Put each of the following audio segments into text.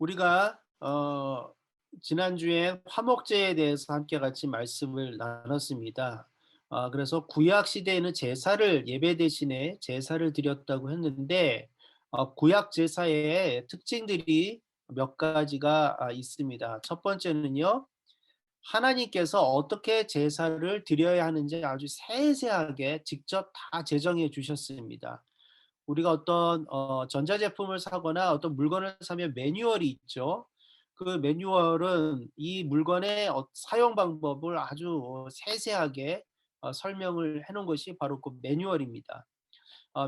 우리가 지난주에 화목제에 대해서 함께 같이 말씀을 나눴습니다. 그래서 구약 시대에는 제사를 예배 대신에 제사를 드렸다고 했는데 구약 제사의 특징들이 몇 가지가 있습니다. 첫 번째는요. 하나님께서 어떻게 제사를 드려야 하는지 아주 세세하게 직접 다 제정해 주셨습니다. 우리가 어떤 전자제품을 사거나 어떤 물건을 사면 매뉴얼이 있죠. 그 매뉴얼은 이 물건의 사용 방법을 아주 세세하게 설명을 해 놓은 것이 바로 그 매뉴얼입니다.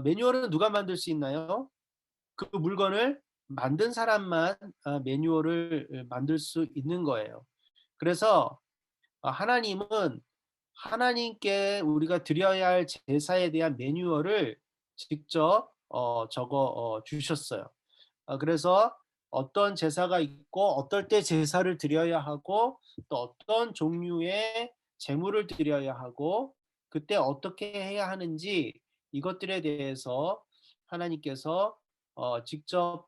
매뉴얼은 누가 만들 수 있나요? 그 물건을 만든 사람만 매뉴얼을 만들 수 있는 거예요. 그래서 하나님은 하나님께 우리가 드려야 할 제사에 대한 매뉴얼을 직접 적어 주셨어요. 그래서 어떤 제사가 있고 어떨 때 제사를 드려야 하고 또 어떤 종류의 제물을 드려야 하고 그때 어떻게 해야 하는지 이것들에 대해서 하나님께서 직접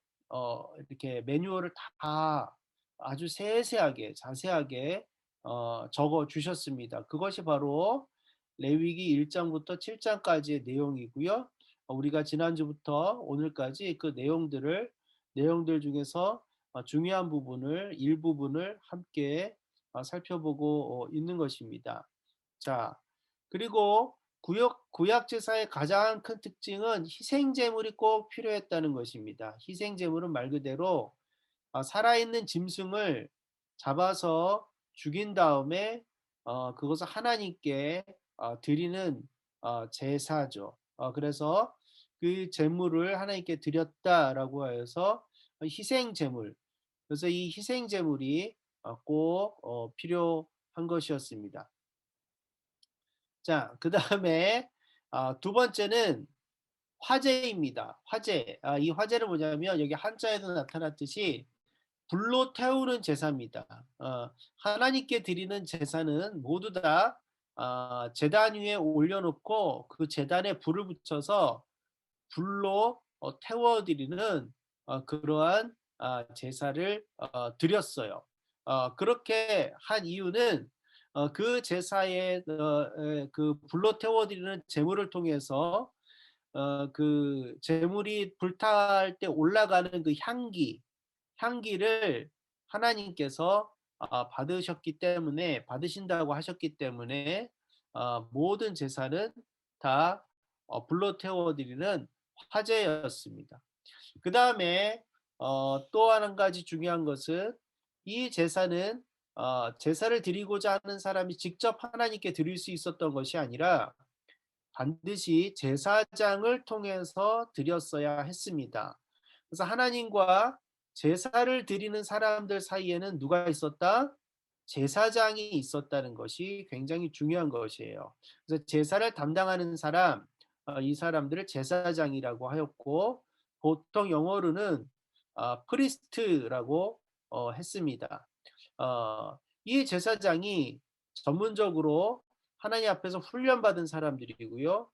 이렇게 매뉴얼을 다 아주 세세하게 자세하게 적어 주셨습니다. 그것이 바로 레위기 1 장부터 7 장까지의 내용이고요. 우리가 지난주부터 오늘까지 그 내용들 중에서 중요한 부분을 일부분을 함께 살펴보고 있는 것입니다. 자, 그리고 구약 제사의 가장 큰 특징은 희생 제물이 꼭 필요했다는 것입니다. 희생 제물은 말 그대로 살아있는 짐승을 잡아서 죽인 다음에 그것을 하나님께 드리는 제사죠. 그래서 그 제물을 하나님께 드렸다라고 하여서 희생 제물. 그래서 이 희생 제물이 꼭 필요한 것이었습니다. 자, 그다음에 두 번째는 화제입니다. 화제. 이 화제는 뭐냐면 여기 한자에도 나타났듯이 불로 태우는 제사입니다. 하나님께 드리는 제사는 모두 다 제단 위에 올려놓고 그 제단에 불을 붙여서 불로 태워 드리는 그러한 제사를 드렸어요. 그렇게 한 이유는 그 제사에 그 불로 태워 드리는 제물을 통해서 그 제물이 불탈 때 올라가는 그 향기를 하나님께서 받으셨기 때문에 받으신다고 하셨기 때문에 모든 제사는 다 불로 태워 드리는 화제였습니다. 그다음에 또 한 가지 중요한 것은 이 제사는 제사를 드리고자 하는 사람이 직접 하나님께 드릴 수 있었던 것이 아니라 반드시 제사장을 통해서 드렸어야 했습니다. 그래서 하나님과 제사를 드리는 사람들 사이에는 누가 있었다? 제사장이 있었다는 것이 굉장히 중요한 것이에요. 그래서 제사를 담당하는 사람, 이 사람들을 제사장이라고 하였고, 보통 영어로는 프리스트라고 했습니다. 이 제사장이 전문적으로 하나님 앞에서 훈련받은 사람들이고요.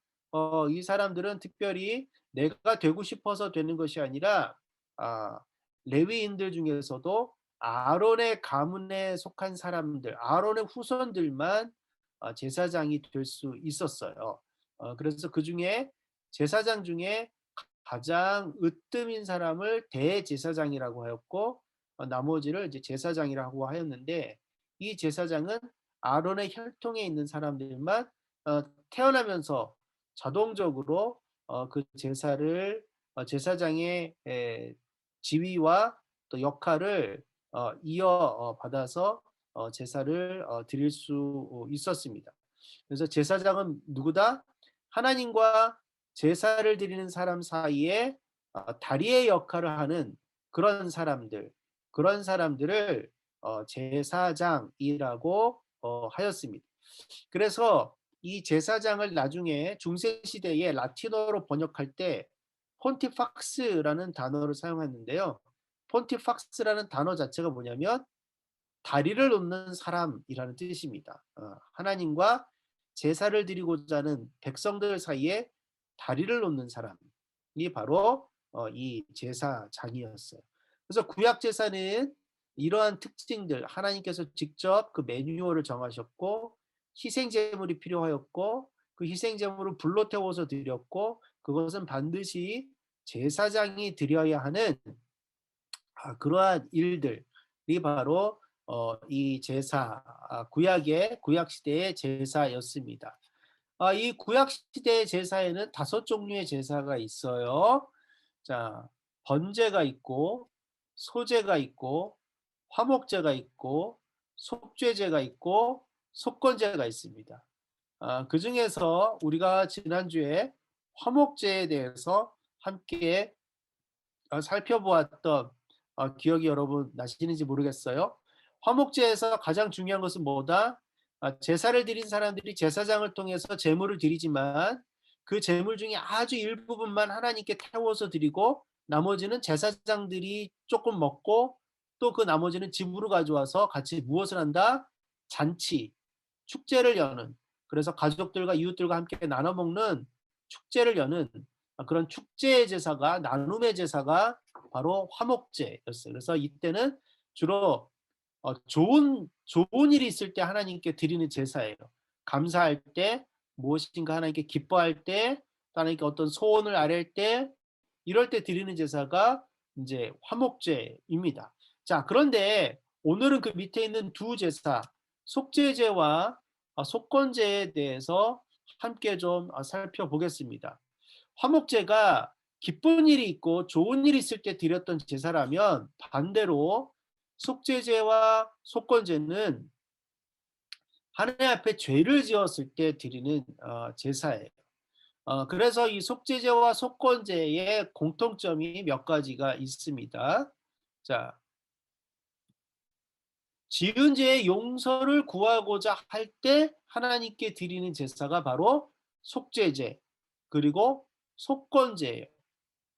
이 사람들은 특별히 내가 되고 싶어서 되는 것이 아니라 아 레위인들 중에서도 아론의 가문에 속한 사람들, 아론의 후손들만 제사장이 될 수 있었어요. 그래서 그중에 제사장 중에 가장 으뜸인 사람을 대제사장이라고 하였고 나머지를 이제 제사장이라고 하였는데 이 제사장은 아론의 혈통에 있는 사람들만 태어나면서 자동적으로 그 제사를 제사장의 지위와 또 역할을 이어 받아서 제사를 드릴 수 있었습니다. 그래서 제사장은 누구다? 하나님과 제사를 드리는 사람 사이에 다리의 역할을 하는 그런 사람들, 그런 사람들을 제사장이라고 하였습니다. 그래서 이 제사장을 나중에 중세 시대에 라틴어로 번역할 때 폰티팍스라는 단어를 사용했는데요. 폰티팍스라는 단어 자체가 뭐냐면 다리를 놓는 사람이라는 뜻입니다. 하나님과 제사를 드리고자 하는 백성들 사이에 다리를 놓는 사람이 바로 이 제사장이었어요. 그래서 구약 제사는 이러한 특징들 하나님께서 직접 그 매뉴얼을 정하셨고 희생 제물이 필요하였고 그 희생 제물을 불로 태워서 드렸고 그것은 반드시 제사장이 드려야 하는 그러한 일들이 바로 이 제사 구약의 구약 시대의 제사였습니다. 이 구약 시대의 제사에는 다섯 종류의 제사가 있어요. 자, 번제가 있고 소제가 있고 화목제가 있고 속죄제가 있고 속건제가 있습니다. 그중에서 우리가 지난주에 화목제에 대해서 함께 살펴보았던 기억이 여러분 나시는지 모르겠어요. 화목제에서 가장 중요한 것은 뭐다? 제사를 드린 사람들이 제사장을 통해서 제물을 드리지만 그 제물 중에 아주 일부분만 하나님께 태워서 드리고 나머지는 제사장들이 조금 먹고 또 그 나머지는 집으로 가져와서 같이 무엇을 한다? 잔치, 축제를 여는, 그래서 가족들과 이웃들과 함께 나눠 먹는 축제를 여는 그런 축제의 제사가, 나눔의 제사가 바로 화목제였어요. 그래서 이때는 주로 좋은 일이 있을 때 하나님께 드리는 제사예요. 감사할 때, 무엇인가 하나님께 기뻐할 때, 하나님께 어떤 소원을 아뢰 때, 이럴 때 드리는 제사가 이제 화목제입니다. 자, 그런데 오늘은 그 밑에 있는 두 제사, 속죄제와 속건제에 대해서 함께 좀 살펴보겠습니다. 화목제가 기쁜 일이 있고 좋은 일이 있을 때 드렸던 제사라면 반대로 속죄제와 속건제는 하나님 앞에 죄를 지었을 때 드리는 제사예요. 그래서 이 속죄제와 속건제의 공통점이 몇 가지가 있습니다. 자, 지은 죄의 용서를 구하고자 할 때 하나님께 드리는 제사가 바로 속죄제 그리고 속건제예요.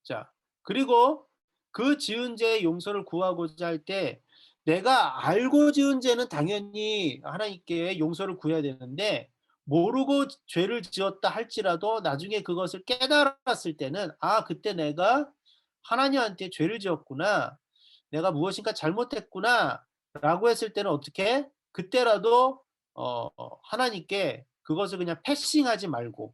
자, 그리고 그 지은 죄의 용서를 구하고자 할 때 내가 알고 지은 죄는 당연히 하나님께 용서를 구해야 되는데 모르고 죄를 지었다 할지라도 나중에 그것을 깨달았을 때는 그때 내가 하나님한테 죄를 지었구나. 내가 무엇인가 잘못했구나라고 했을 때는 어떻게? 그때라도 하나님께 그것을 그냥 패싱하지 말고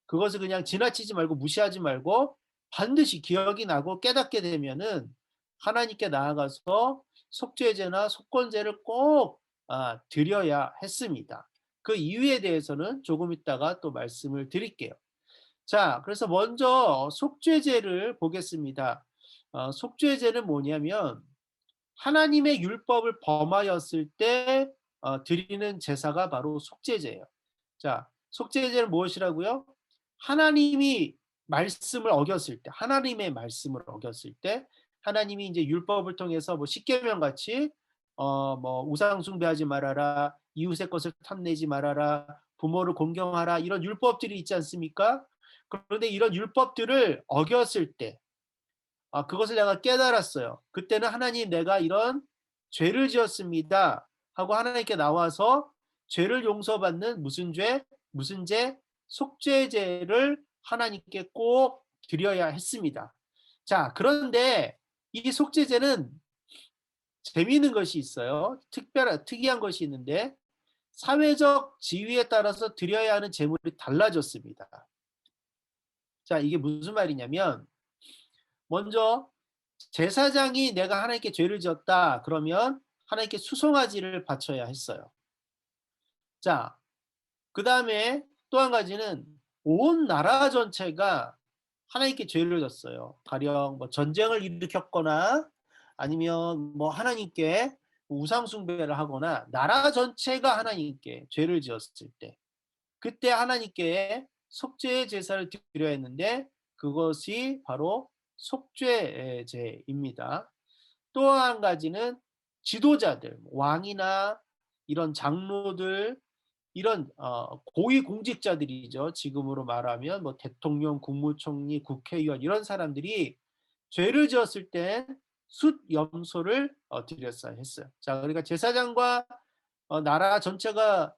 그것을 그냥 지나치지 말고 무시하지 말고 반드시 기억이 나고 깨닫게 되면은 하나님께 나아가서 속죄제나 속건제를 꼭 드려야 했습니다. 그 이유에 대해서는 조금 있다가 또 말씀을 드릴게요. 자, 그래서 먼저 속죄제를 보겠습니다. 속죄제는 뭐냐면 하나님의 율법을 범하였을 때 드리는 제사가 바로 속죄제예요. 자, 속죄제는 무엇이라고요? 하나님이 말씀을 어겼을 때, 하나님의 말씀을 어겼을 때, 하나님이 이제 율법을 통해서 뭐 십계명 같이 뭐 우상 숭배하지 말아라, 이웃의 것을 탐내지 말아라, 부모를 공경하라 이런 율법들이 있지 않습니까? 그런데 이런 율법들을 어겼을 때, 그것을 내가 깨달았어요. 그때는 하나님 내가 이런 죄를 지었습니다. 하고 하나님께 나와서 죄를 용서받는 무슨 죄? 무슨 죄? 속죄제를 하나님께 꼭 드려야 했습니다. 자, 그런데 이 속죄제는 재미있는 것이 있어요. 특이한 것이 있는데 사회적 지위에 따라서 드려야 하는 제물이 달라졌습니다. 자, 이게 무슨 말이냐면 먼저 제사장이 내가 하나님께 죄를 지었다 그러면 하나님께 수송아지를 바쳐야 했어요. 자, 그 다음에 또 한 가지는 온 나라 전체가 하나님께 죄를 졌어요. 가령 뭐 전쟁을 일으켰거나 아니면 뭐 하나님께 우상 숭배를 하거나 나라 전체가 하나님께 죄를 지었을 때 그때 하나님께 속죄의 제사를 드려야 했는데 그것이 바로 속죄제입니다. 또 한 가지는 지도자들, 왕이나 이런 장로들, 이런 고위 공직자들이죠. 지금으로 말하면 뭐 대통령, 국무총리, 국회의원 이런 사람들이 죄를 지었을 때 숫염소를 드렸어야 했어요. 자, 그러니까 제사장과 나라 전체가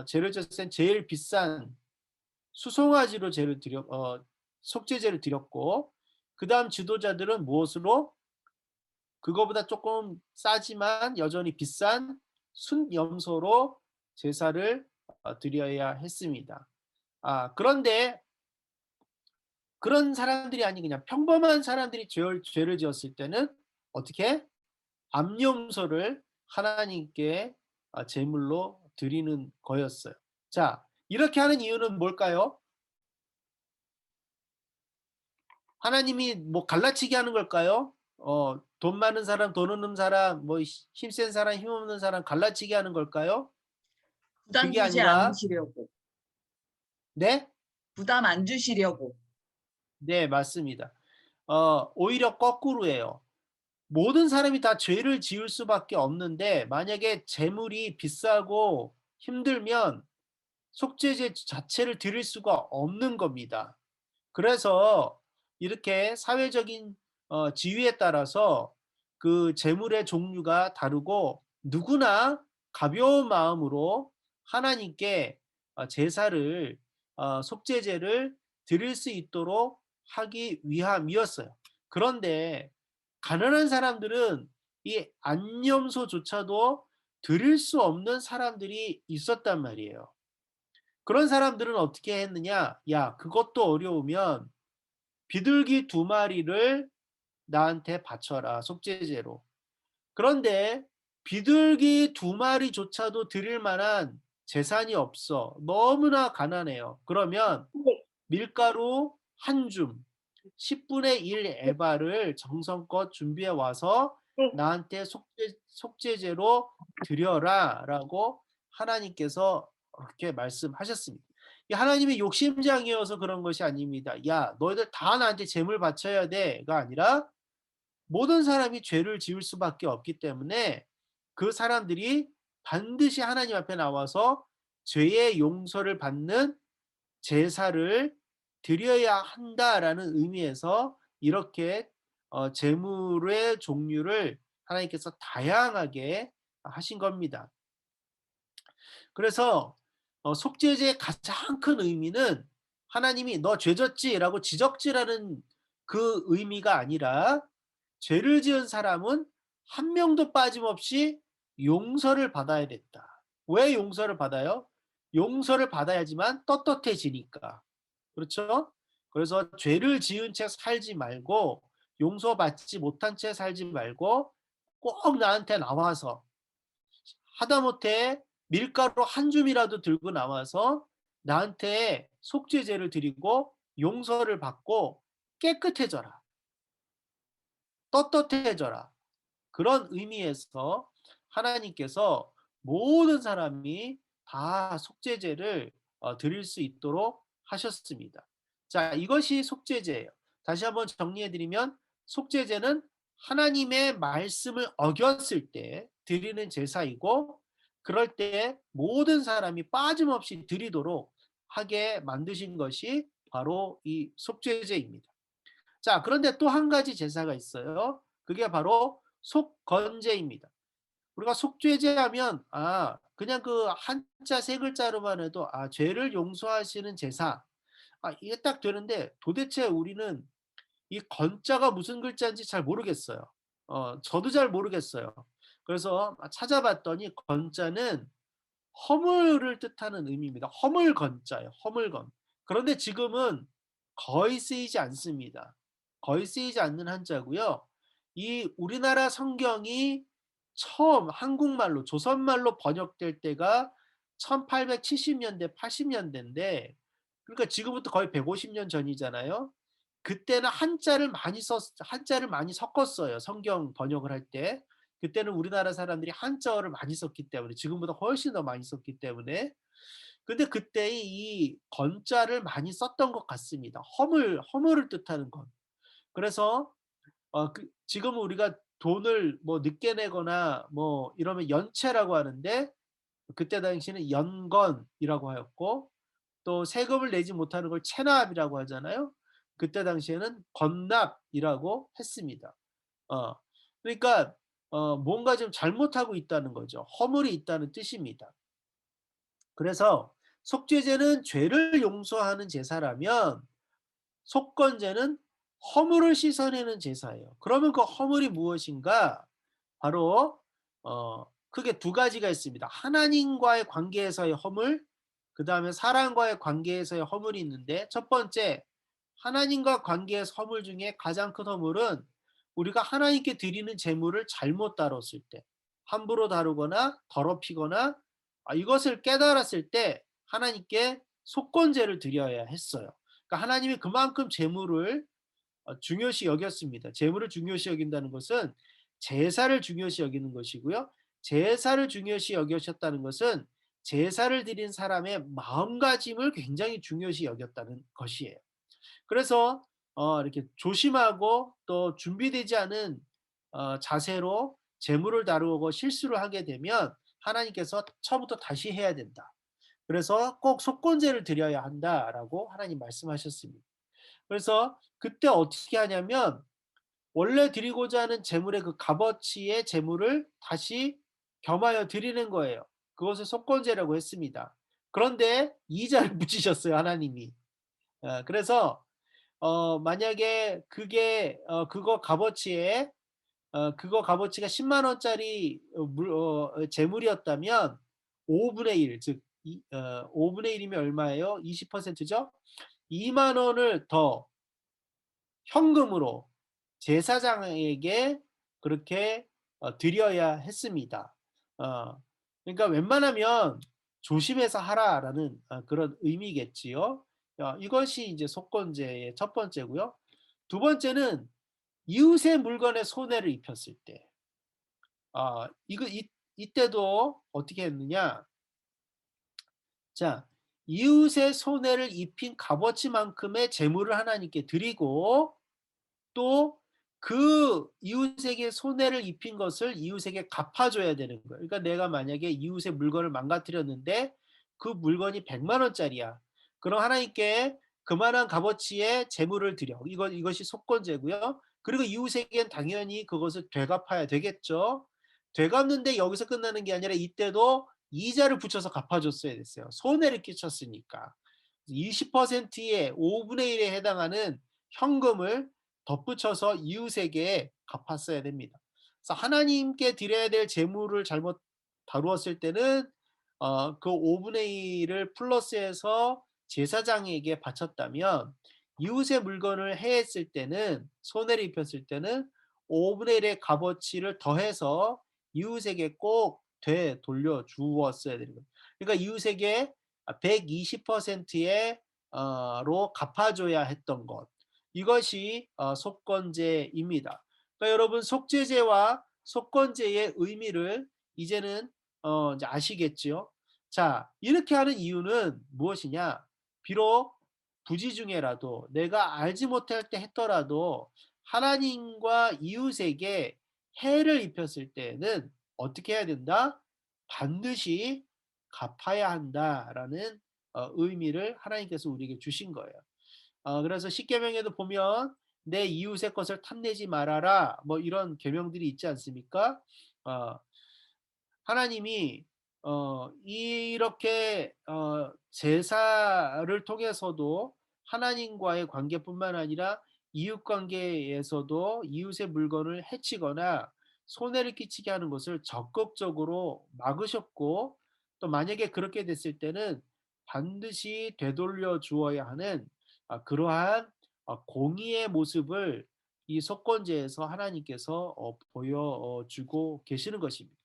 죄를 지었을 땐 제일 비싼 수송아지로 속죄제를 드렸고 그다음 지도자들은 무엇으로? 그거보다 조금 싸지만 여전히 비싼 순염소로 제사를 드려야 했습니다. 그런데 그런 사람들이 아닌 그냥 평범한 사람들이 죄를 지었을 때는 어떻게? 암염소를 하나님께 제물로 드리는 거였어요. 자, 이렇게 하는 이유는 뭘까요? 하나님이 뭐 갈라치기 하는 걸까요? 돈 많은 사람, 돈 없는 사람, 뭐 힘센 사람, 힘없는 사람 갈라치기 하는 걸까요? 부담 그게 주지 아니라 않으시려고. 네? 부담 안 주시려고. 네, 맞습니다. 오히려 거꾸로예요. 모든 사람이 다 죄를 지을 수밖에 없는데 만약에 재물이 비싸고 힘들면 속죄제 자체를 드릴 수가 없는 겁니다. 그래서 이렇게 사회적인 지위에 따라서 그 재물의 종류가 다르고 누구나 가벼운 마음으로 하나님께 제사를 속죄제를 드릴 수 있도록 하기 위함이었어요. 그런데 가난한 사람들은 이 안념소조차도 드릴 수 없는 사람들이 있었단 말이에요. 그런 사람들은 어떻게 했느냐? 야, 그것도 어려우면 비둘기 2마리를 나한테 바쳐라, 속죄제로. 그런데 비둘기 2마리조차도 드릴 만한 재산이 없어. 너무나 가난해요. 그러면 네. 밀가루 한 줌, 10분의 1 에바를 정성껏 준비해 와서 네. 나한테 속죄제로 드려라 라고 하나님께서 그렇게 말씀하셨습니다. 이 하나님의 욕심장이어서 그런 것이 아닙니다. 야, 너희들 다 나한테 제물 바쳐야 돼가 아니라 모든 사람이 죄를 지을 수밖에 없기 때문에 그 사람들이 반드시 하나님 앞에 나와서 죄의 용서를 받는 제사를 드려야 한다라는 의미에서 이렇게 제물의 종류를 하나님께서 다양하게 하신 겁니다. 그래서 속죄제의 가장 큰 의미는 하나님이 "너 죄 졌지?"라고 지적질하는 그 의미가 아니라 죄를 지은 사람은 한 명도 빠짐없이 용서를 받아야 됐다. 왜 용서를 받아요? 용서를 받아야지만 떳떳해지니까. 그렇죠? 그래서 죄를 지은 채 살지 말고 용서받지 못한 채 살지 말고 꼭 나한테 나와서 하다못해 밀가루 한 줌이라도 들고 나와서 나한테 속죄제를 드리고 용서를 받고 깨끗해져라. 떳떳해져라. 그런 의미에서 하나님께서 모든 사람이 다 속죄제를 드릴 수 있도록 하셨습니다. 자, 이것이 속죄제예요. 다시 한번 정리해 드리면 속죄제는 하나님의 말씀을 어겼을 때 드리는 제사이고 그럴 때 모든 사람이 빠짐없이 드리도록 하게 만드신 것이 바로 이 속죄제입니다. 자, 그런데 또 한 가지 제사가 있어요. 그게 바로 속건제입니다. 우리가 속죄제 하면 그냥 그 한자 세 글자로만 해도 죄를 용서하시는 제사. 이게 딱 되는데 도대체 우리는 이 건자가 무슨 글자인지 잘 모르겠어요. 저도 잘 모르겠어요. 그래서 찾아봤더니 건자는 허물을 뜻하는 의미입니다. 허물건자예요. 허물건. 그런데 지금은 거의 쓰이지 않습니다. 거의 쓰이지 않는 한자고요. 이 우리나라 성경이 처음 한국말로 조선말로 번역될 때가 1870년대, 80년대인데 그러니까 지금부터 거의 150년 전이잖아요. 그때는 한자를 많이 섞었어요. 성경 번역을 할 때. 그때는 우리나라 사람들이 한자어를 많이 썼기 때문에 지금보다 훨씬 더 많이 썼기 때문에 근데 그때 이 건자를 많이 썼던 것 같습니다. 허물을 뜻하는 건. 그래서 지금은 우리가 돈을 뭐 늦게 내거나 뭐 이러면 연체라고 하는데 그때 당시에는 연건이라고 하였고 또 세금을 내지 못하는 걸 체납이라고 하잖아요. 그때 당시에는 건납이라고 했습니다. 어. 그러니까 뭔가 좀 잘못하고 있다는 거죠. 허물이 있다는 뜻입니다. 그래서 속죄제는 죄를 용서하는 제사라면 속건제는 허물을 씻어내는 제사예요. 그러면 그 허물이 무엇인가? 바로 크게 두 가지가 있습니다. 하나님과의 관계에서의 허물, 그다음에 사람과의 관계에서의 허물이 있는데, 첫 번째 하나님과 관계에서 허물 중에 가장 큰 허물은 우리가 하나님께 드리는 제물을 잘못 다뤘을 때, 함부로 다루거나 더럽히거나, 이것을 깨달았을 때 하나님께 속건제를 드려야 했어요. 그러니까 하나님이 그만큼 제물을 중요시 여겼습니다. 제물을 중요시 여긴다는 것은 제사를 중요시 여기는 것이고요. 제사를 중요시 여기셨다는 것은 제사를 드린 사람의 마음가짐을 굉장히 중요시 여겼다는 것이에요. 그래서 이렇게 조심하고 또 준비되지 않은 자세로 재물을 다루고 실수를 하게 되면 하나님께서 처음부터 다시 해야 된다. 그래서 꼭 속건제를 드려야 한다라고 하나님 말씀하셨습니다. 그래서 그때 어떻게 하냐면 원래 드리고자 하는 제물의 그 값어치의 제물을 다시 겸하여 드리는 거예요. 그것을 속건제라고 했습니다. 그런데 이자를 붙이셨어요, 하나님이. 그래서 만약에 그게 그거 값어치에 그거 값어치가 10만 원짜리 재물이었다면 5분의 1, 즉 5분의 1이면 얼마예요? 20%죠? 2만 원을 더 현금으로 제사장에게 그렇게 드려야 했습니다. 어 그러니까 웬만하면 조심해서 하라라는 그런 의미겠지요. 이것이 이제 속건제의 첫 번째고요. 두 번째는 이웃의 물건에 손해를 입혔을 때. 이거 이때도 어떻게 했느냐. 자, 이웃의 손해를 입힌 값어치만큼의 재물을 하나님께 드리고 또 그 이웃에게 손해를 입힌 것을 이웃에게 갚아줘야 되는 거예요. 그러니까 내가 만약에 이웃의 물건을 망가뜨렸는데 그 물건이 100만 원짜리야. 그럼 하나님께 그만한 값어치의 재물을 드려. 이것이 속건제고요. 그리고 이웃에게는 당연히 그것을 되갚아야 되겠죠. 되갚는데 여기서 끝나는 게 아니라 이때도 이자를 붙여서 갚아줬어야 됐어요. 손해를 끼쳤으니까. 20%의 5분의 1에 해당하는 현금을 덧붙여서 이웃에게 갚았어야 됩니다. 그래서 하나님께 드려야 될 재물을 잘못 다루었을 때는 그 5분의 1을 플러스해서 제사장에게 바쳤다면 이웃의 물건을 해했을 때는 손해를 입혔을 때는 5분의 1의 값어치를 더해서 이웃에게 꼭 되돌려 주었어야 되는 거예요. 그러니까 이웃에게 120%의 로 갚아줘야 했던 것. 이것이 속건제입니다. 그러니까 여러분 속죄제와 속건제의 의미를 이제는 이제 아시겠지요? 자, 이렇게 하는 이유는 무엇이냐? 비록 부지 중에라도 내가 알지 못할 때 했더라도 하나님과 이웃에게 해를 입혔을 때에는 어떻게 해야 된다? 반드시 갚아야 한다라는 의미를 하나님께서 우리에게 주신 거예요. 그래서 십계명에도 보면 내 이웃의 것을 탐내지 말아라 뭐 이런 계명들이 있지 않습니까? 어, 하나님이 이렇게 제사를 통해서도 하나님과의 관계뿐만 아니라 이웃 관계에서도 이웃의 물건을 해치거나 손해를 끼치게 하는 것을 적극적으로 막으셨고 또 만약에 그렇게 됐을 때는 반드시 되돌려 주어야 하는 그러한 공의의 모습을 이 속건제에서 하나님께서 보여주고 계시는 것입니다.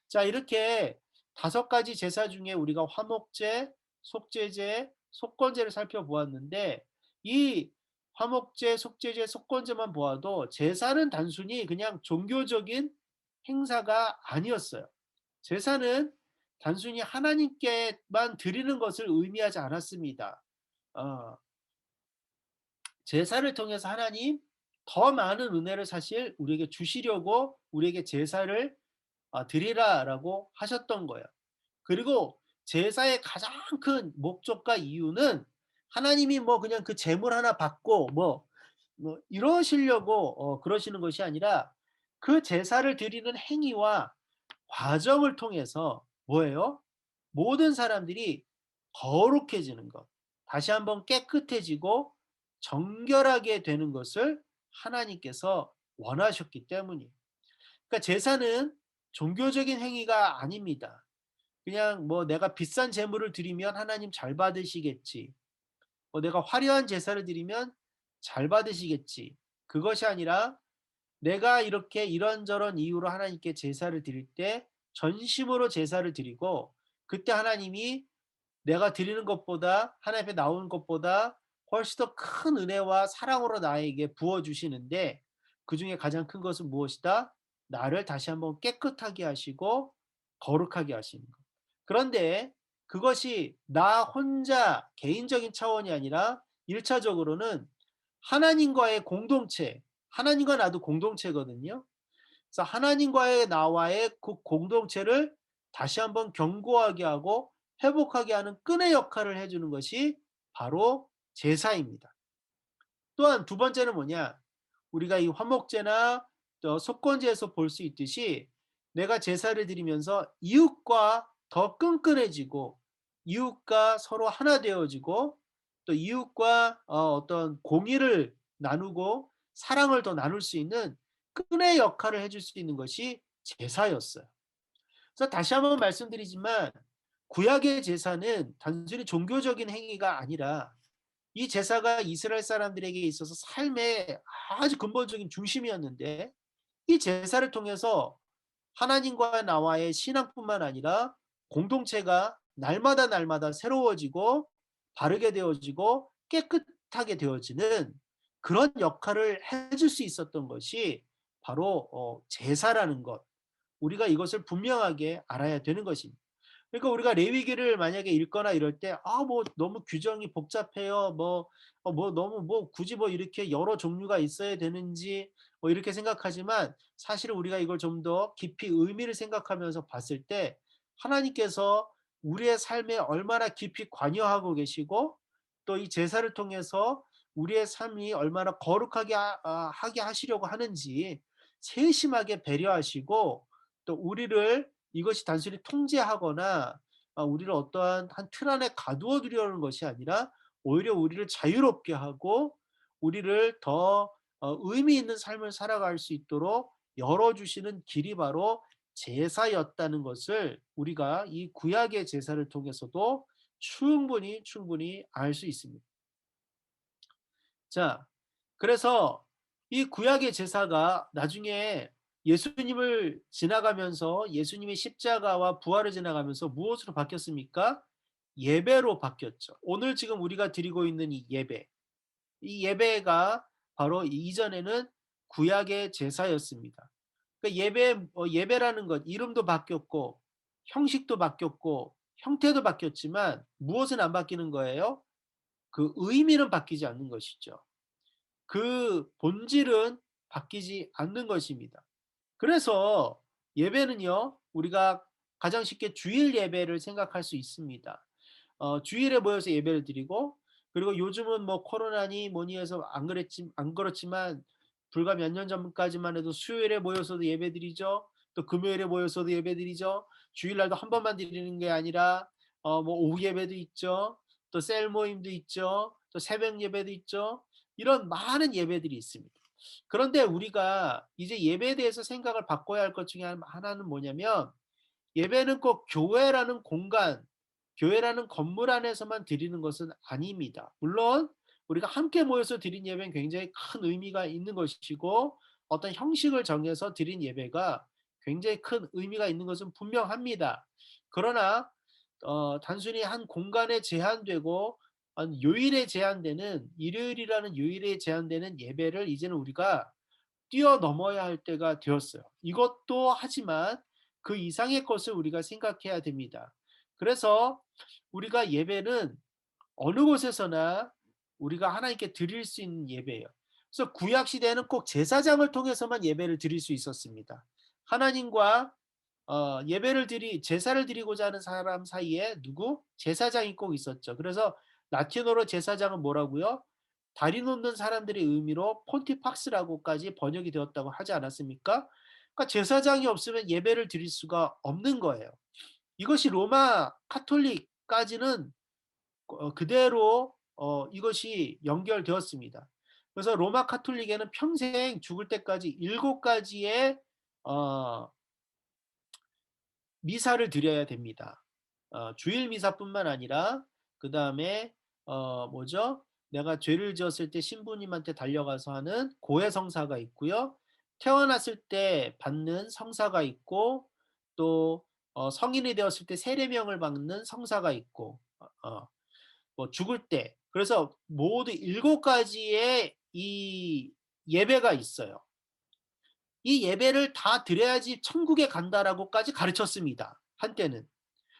자, 이렇게 다섯 가지 제사 중에 우리가 화목제, 속죄제, 속건제를 살펴보았는데 이 화목제, 속죄제, 속건제만 보아도 제사는 단순히 그냥 종교적인 행사가 아니었어요. 제사는 단순히 하나님께만 드리는 것을 의미하지 않았습니다. 어, 제사를 통해서 하나님 더 많은 은혜를 사실 우리에게 주시려고 우리에게 제사를 드리라라고 하셨던 거예요. 그리고 제사의 가장 큰 목적과 이유는 하나님이 뭐 그냥 그 제물 하나 받고 뭐 이러시려고 그러시는 것이 아니라 그 제사를 드리는 행위와 과정을 통해서 뭐예요? 모든 사람들이 거룩해지는 것, 다시 한번 깨끗해지고 정결하게 되는 것을 하나님께서 원하셨기 때문이에요. 그러니까 제사는 종교적인 행위가 아닙니다. 그냥 뭐 내가 비싼 제물을 드리면 하나님 잘 받으시겠지. 뭐 내가 화려한 제사를 드리면 잘 받으시겠지. 그것이 아니라 내가 이렇게 이런저런 이유로 하나님께 제사를 드릴 때 전심으로 제사를 드리고, 그때 하나님이 내가 드리는 것보다, 하나님 앞에 나오는 것보다 훨씬 더 큰 은혜와 사랑으로 나에게 부어 주시는데, 그중에 가장 큰 것은 무엇이다? 나를 다시 한번 깨끗하게 하시고 거룩하게 하시는 것. 그런데 그것이 나 혼자 개인적인 차원이 아니라 1차적으로는 하나님과의 공동체, 하나님과 나도 공동체거든요. 그래서 하나님과의 나와의 그 공동체를 다시 한번 견고하게 하고 회복하게 하는 끈의 역할을 해 주는 것이 바로 제사입니다. 또한 두 번째는 뭐냐? 우리가 이 화목제나 또 속건제에서 볼 수 있듯이 내가 제사를 드리면서 이웃과 더 끈끈해지고, 이웃과 서로 하나 되어지고, 또 이웃과 어떤 공의를 나누고 사랑을 더 나눌 수 있는 끈의 역할을 해줄 수 있는 것이 제사였어요. 그래서 다시 한번 말씀드리지만, 구약의 제사는 단순히 종교적인 행위가 아니라 이 제사가 이스라엘 사람들에게 있어서 삶의 아주 근본적인 중심이었는데, 이 제사를 통해서 하나님과 나와의 신앙뿐만 아니라 공동체가 날마다 날마다 새로워지고 바르게 되어지고 깨끗하게 되어지는 그런 역할을 해줄 수 있었던 것이 바로 제사라는 것. 우리가 이것을 분명하게 알아야 되는 것입니다. 그러니까 우리가 레위기를 만약에 읽거나 이럴 때 뭐 너무 규정이 복잡해요. 뭐 너무 뭐 굳이 뭐 이렇게 여러 종류가 있어야 되는지 뭐 이렇게 생각하지만, 사실은 우리가 이걸 좀 더 깊이 의미를 생각하면서 봤을 때 하나님께서 우리의 삶에 얼마나 깊이 관여하고 계시고, 또 이 제사를 통해서 우리의 삶이 얼마나 거룩하게 하게 하시려고 하는지 세심하게 배려하시고, 또 우리를 이것이 단순히 통제하거나 우리를 어떠한 한 틀 안에 가두어 두려는 것이 아니라 오히려 우리를 자유롭게 하고 우리를 더 의미 있는 삶을 살아갈 수 있도록 열어주시는 길이 바로 제사였다는 것을 우리가 이 구약의 제사를 통해서도 충분히 알 수 있습니다. 자, 그래서 이 구약의 제사가 나중에 예수님을 지나가면서, 예수님의 십자가와 부활을 지나가면서 무엇으로 바뀌었습니까? 예배로 바뀌었죠. 오늘 지금 우리가 드리고 있는 이 예배, 이 예배가 바로 이전에는 구약의 제사였습니다. 그러니까 예배라는 것, 이름도 바뀌었고 형식도 바뀌었고 형태도 바뀌었지만 무엇은 안 바뀌는 거예요? 그 의미는 바뀌지 않는 것이죠. 그 본질은 바뀌지 않는 것입니다. 그래서 예배는요, 우리가 가장 쉽게 주일 예배를 생각할 수 있습니다. 주일에 모여서 예배를 드리고, 그리고 요즘은 뭐 코로나니 뭐니 해서 안 그렇지만 불과 몇 년 전까지만 해도 수요일에 모여서도 예배드리죠. 또 금요일에 모여서도 예배드리죠. 주일날도 한 번만 드리는 게 아니라 뭐 오후 예배도 있죠. 또 셀 모임도 있죠. 또 새벽 예배도 있죠. 이런 많은 예배들이 있습니다. 그런데 우리가 이제 예배에 대해서 생각을 바꿔야 할 것 중에 하나는 뭐냐면, 예배는 꼭 교회라는 공간, 교회라는 건물 안에서만 드리는 것은 아닙니다. 물론 우리가 함께 모여서 드린 예배는 굉장히 큰 의미가 있는 것이고, 어떤 형식을 정해서 드린 예배가 굉장히 큰 의미가 있는 것은 분명합니다. 그러나 단순히 한 공간에 제한되고 한 요일에 제한되는, 일요일이라는 요일에 제한되는 예배를 이제는 우리가 뛰어넘어야 할 때가 되었어요. 이것도 하지만 그 이상의 것을 우리가 생각해야 됩니다. 그래서 우리가 예배는 어느 곳에서나 우리가 하나님께 드릴 수 있는 예배예요. 그래서 구약 시대에는 꼭 제사장을 통해서만 예배를 드릴 수 있었습니다. 하나님과 제사를 드리고자 하는 사람 사이에 제사장이 꼭 있었죠. 그래서 라틴어로 제사장은 뭐라고요? 다리 놓는 사람들의 의미로 폰티팍스라고까지 번역이 되었다고 하지 않았습니까? 그러니까 제사장이 없으면 예배를 드릴 수가 없는 거예요. 이것이 로마 카톨릭까지는 그대로 이것이 연결되었습니다. 그래서 로마 카톨릭에는 평생 죽을 때까지 7가지의 어 미사를 드려야 됩니다. 주일 미사뿐만 아니라 그다음에 뭐죠? 내가 죄를 지었을 때 신부님한테 달려가서 하는 고해 성사가 있고요. 태어났을 때 받는 성사가 있고 또 성인이 되었을 때 세례명을 받는 성사가 있고 뭐 죽을 때 그래서 모두 7가지의 이 예배가 있어요. 이 예배를 다 드려야지 천국에 간다라고까지 가르쳤습니다. 한때는.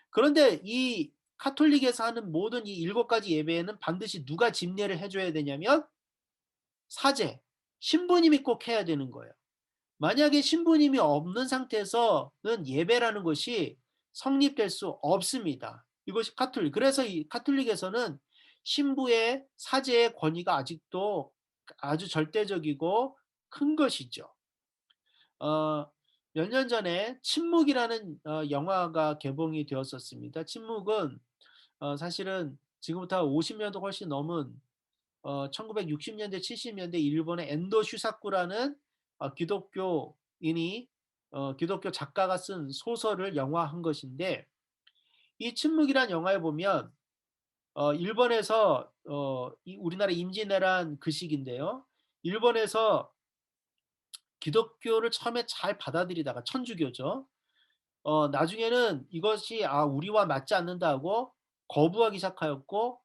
그런데 이 카톨릭에서 하는 모든 이 7가지 예배에는 반드시 누가 집례를 해 줘야 되냐면 사제, 신부님이 꼭 해야 되는 거예요. 만약에 신부님이 없는 상태에서는 예배라는 것이 성립될 수 없습니다. 이것이 카톨릭. 그래서 이 카톨릭에서는 신부의 사제의 권위가 아직도 아주 절대적이고 큰 것이죠. 어 몇 년 전에 침묵이라는 영화가 개봉이 되었었습니다. 침묵은 사실은 지금부터 50년도 훨씬 넘은 1960년대 70년대 일본의 엔도 슈사쿠라는 기독교인이 기독교 작가가 쓴 소설을 영화한 것인데 이 침묵이란 영화에 보면 일본에서 이 우리나라 임진왜란 그 시기인데요. 일본에서 기독교를 처음에 잘 받아들이다가 천주교죠. 나중에는 이것이 우리와 맞지 않는다 하고 거부하기 시작하였고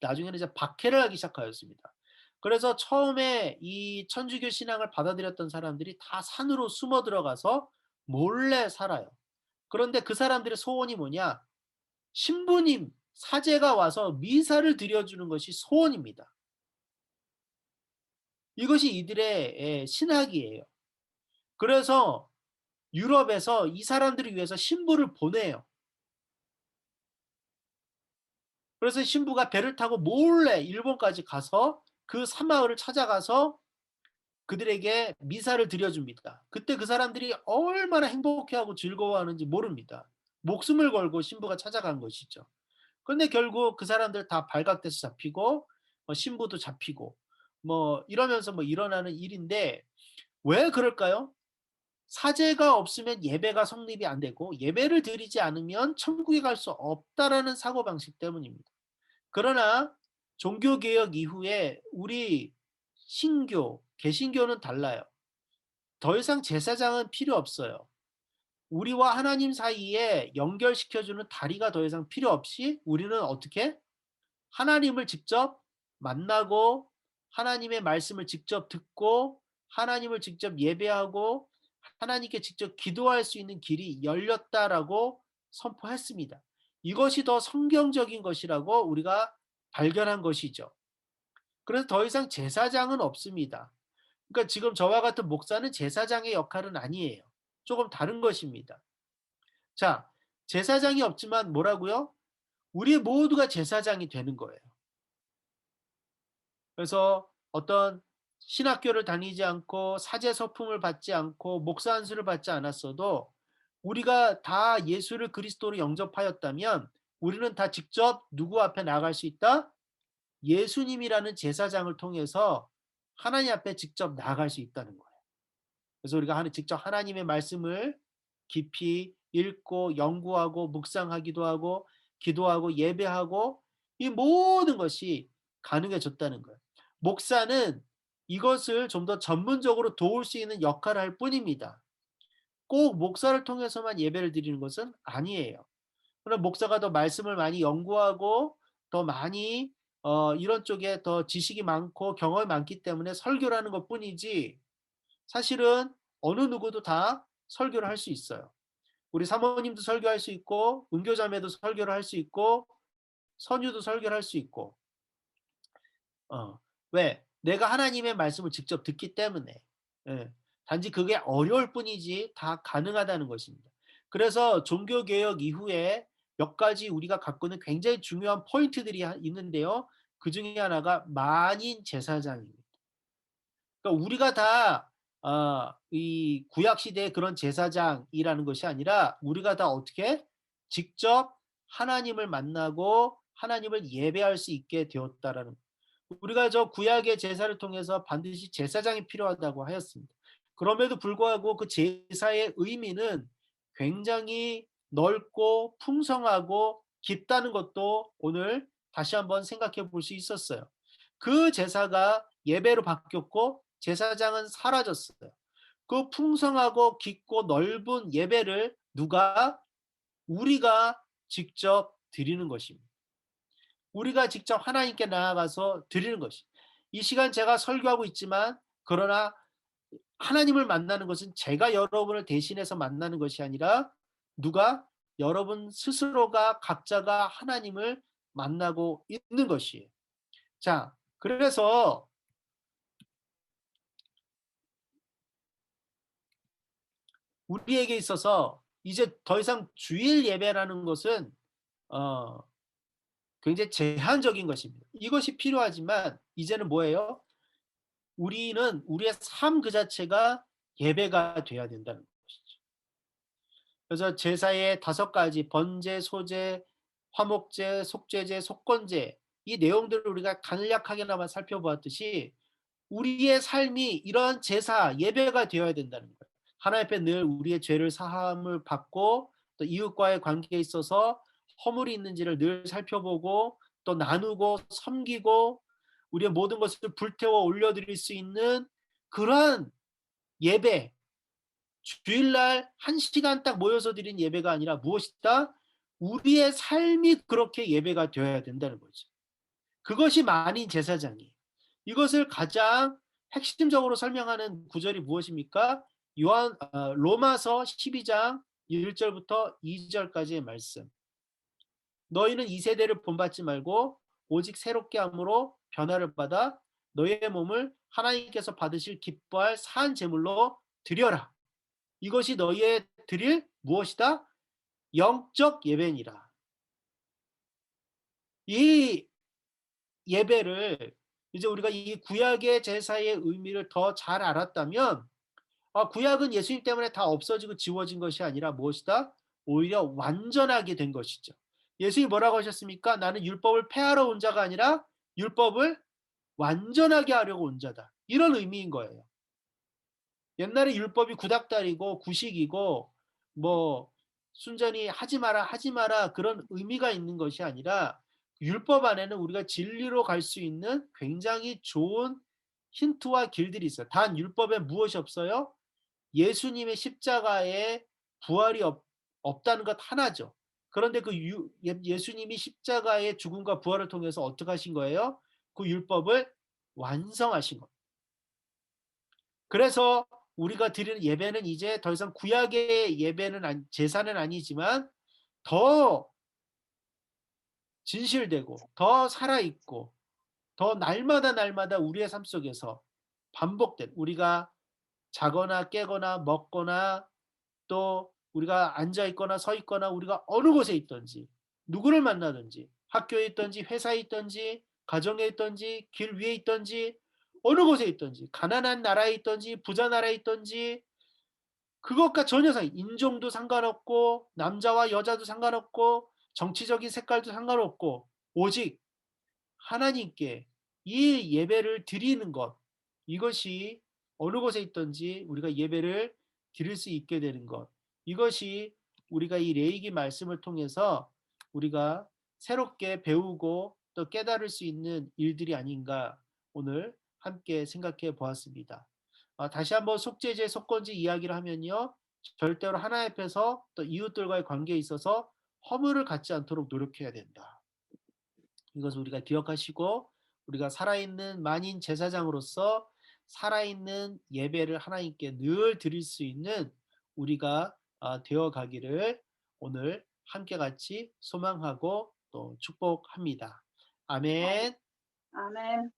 나중에는 이제 박해를 하기 시작하였습니다. 그래서 처음에 이 천주교 신앙을 받아들였던 사람들이 다 산으로 숨어 들어가서 몰래 살아요. 그런데 그 사람들의 소원이 뭐냐? 신부님, 사제가 와서 미사를 드려 주는 것이 소원입니다. 이것이 이들의 신학이에요. 그래서 유럽에서 이 사람들을 위해서 신부를 보내요. 그래서 신부가 배를 타고 몰래 일본까지 가서 그 사마을을 찾아가서 그들에게 미사를 드려줍니다. 그때 그 사람들이 얼마나 행복해하고 즐거워하는지 모릅니다. 목숨을 걸고 신부가 찾아간 것이죠. 그런데 결국 그 사람들 다 발각돼서 잡히고 신부도 잡히고 뭐 이러면서 뭐 일어나는 일인데 왜 그럴까요? 사제가 없으면 예배가 성립이 안 되고 예배를 드리지 않으면 천국에 갈 수 없다라는 사고방식 때문입니다. 그러나 종교개혁 이후에 우리 신교, 개신교는 달라요. 더 이상 제사장은 필요 없어요. 우리와 하나님 사이에 연결시켜주는 다리가 더 이상 필요 없이 우리는 어떻게? 하나님을 직접 만나고 하나님의 말씀을 직접 듣고 하나님을 직접 예배하고 하나님께 직접 기도할 수 있는 길이 열렸다라고 선포했습니다. 이것이 더 성경적인 것이라고 우리가 발견한 것이죠. 그래서 더 이상 제사장은 없습니다. 그러니까 지금 저와 같은 목사는 제사장의 역할은 아니에요. 조금 다른 것입니다. 자, 제사장이 없지만 뭐라고요? 우리 모두가 제사장이 되는 거예요. 그래서 어떤 신학교를 다니지 않고 사제 서품을 받지 않고 목사 안수를 받지 않았어도 우리가 다 예수를 그리스도로 영접하였다면 우리는 다 직접 누구 앞에 나갈 수 있다? 예수님이라는 제사장을 통해서 하나님 앞에 직접 나아갈 수 있다는 거예요. 그래서 우리가 직접 하나님의 말씀을 깊이 읽고 연구하고 묵상하기도 하고 기도하고 예배하고 이 모든 것이 가능해졌다는 거예요. 목사는 이것을 좀 더 전문적으로 도울 수 있는 역할을 할 뿐입니다. 꼭 목사를 통해서만 예배를 드리는 것은 아니에요. 그럼 목사가 더 말씀을 많이 연구하고 더 많이 이런 쪽에 더 지식이 많고 경험이 많기 때문에 설교를 하는 것뿐이지 사실은 어느 누구도 다 설교를 할 수 있어요. 우리 사모님도 설교할 수 있고 은교자매도 설교를 할 수 있고 선유도 설교를 할 수 있고 왜? 내가 하나님의 말씀을 직접 듣기 때문에. 예. 단지 그게 어려울 뿐이지 다 가능하다는 것입니다. 그래서 종교개혁 이후에 몇 가지 우리가 갖고 있는 굉장히 중요한 포인트들이 있는데요. 그중에 하나가 만인 제사장입니다. 그러니까 우리가 다 이 구약 시대의 그런 제사장이라는 것이 아니라 우리가 다 어떻게 직접 하나님을 만나고 하나님을 예배할 수 있게 되었다라는 우리가 저 구약의 제사를 통해서 반드시 제사장이 필요하다고 하였습니다. 그럼에도 불구하고 그 제사의 의미는 굉장히 넓고 풍성하고 깊다는 것도 오늘 다시 한번 생각해 볼 수 있었어요. 그 제사가 예배로 바뀌었고 제사장은 사라졌어요. 그 풍성하고 깊고 넓은 예배를 누가 우리가 직접 드리는 것입니다. 우리가 직접 하나님께 나아가서 드리는 것이. 이 시간 제가 설교하고 있지만 그러나 하나님을 만나는 것은 제가 여러분을 대신해서 만나는 것이 아니라 누가 여러분 스스로가 각자가 하나님을 만나고 있는 것이에요. 자, 그래서 우리에게 있어서 이제 더 이상 주일 예배라는 것은 어 굉장히 제한적인 것입니다. 이것이 필요하지만 이제는 뭐예요? 우리는 우리의 삶 그 자체가 예배가 돼야 된다는 것이죠. 그래서 제사의 5가지 번제, 소제, 화목제, 속죄제, 속건제 이 내용들을 우리가 간략하게나마 살펴보았듯이 우리의 삶이 이러한 제사, 예배가 되어야 된다는 거예요. 하나님 앞에 늘 우리의 죄를 사함을 받고 또 이웃과의 관계에 있어서 허물이 있는지를 늘 살펴보고 또 나누고 섬기고 우리의 모든 것을 불태워 올려드릴 수 있는 그러한 예배, 주일날 1시간 딱 모여서 드린 예배가 아니라 무엇이다? 우리의 삶이 그렇게 예배가 되어야 된다는 거죠. 그것이 만인 제사장이에요. 이것을 가장 핵심적으로 설명하는 구절이 무엇입니까? 로마서 12장 1절부터 2절까지의 말씀. 너희는 이 세대를 본받지 말고 오직 새롭게 함으로 변화를 받아 너희의 몸을 하나님께서 받으실 기뻐할 산 제물로 드려라. 이것이 너희의 드릴 무엇이다? 영적 예배니라. 이 예배를 이제 우리가 이 구약의 제사의 의미를 더 잘 알았다면 구약은 예수님 때문에 다 없어지고 지워진 것이 아니라 무엇이다? 오히려 완전하게 된 것이죠. 예수님이 뭐라고 하셨습니까? 나는 율법을 폐하러 온 자가 아니라 율법을 완전하게 하려고 온 자다. 이런 의미인 거예요. 옛날에 율법이 구닥다리고 구식이고 뭐 순전히 하지 마라 하지 마라 그런 의미가 있는 것이 아니라 율법 안에는 우리가 진리로 갈 수 있는 굉장히 좋은 힌트와 길들이 있어요. 단 율법에 무엇이 없어요? 예수님의 십자가에 부활이 없다는 것 하나죠. 그런데 그 예수님이 십자가의 죽음과 부활을 통해서 어떻게 하신 거예요? 그 율법을 완성하신 겁니다. 그래서 우리가 드리는 예배는 이제 더 이상 구약의 예배는 제사는 아니지만 더 진실되고 더 살아있고 더 날마다 날마다 우리의 삶 속에서 반복된 우리가 자거나 깨거나 먹거나 또 우리가 앉아 있거나 서 있거나 우리가 어느 곳에 있든지 누구를 만나든지 학교에 있든지 회사에 있든지 가정에 있든지 길 위에 있든지 어느 곳에 있든지 가난한 나라에 있든지 부자 나라에 있든지 그것과 전혀 인종도 상관없고 남자와 여자도 상관없고 정치적인 색깔도 상관없고 오직 하나님께 이 예배를 드리는 것 이것이 어느 곳에 있든지 우리가 예배를 드릴 수 있게 되는 것 이것이 우리가 이 레위기 말씀을 통해서 우리가 새롭게 배우고 또 깨달을 수 있는 일들이 아닌가 오늘 함께 생각해 보았습니다. 다시 한번 속죄제, 속건제 이야기를 하면요. 절대로 하나님 앞에서 또 이웃들과의 관계에 있어서 허물을 갖지 않도록 노력해야 된다. 이것을 우리가 기억하시고 우리가 살아있는 만인 제사장으로서 살아있는 예배를 하나님께 늘 드릴 수 있는 우리가 되어 가기를 오늘 함께 같이 소망하고 또 축복합니다. 아멘. 아멘.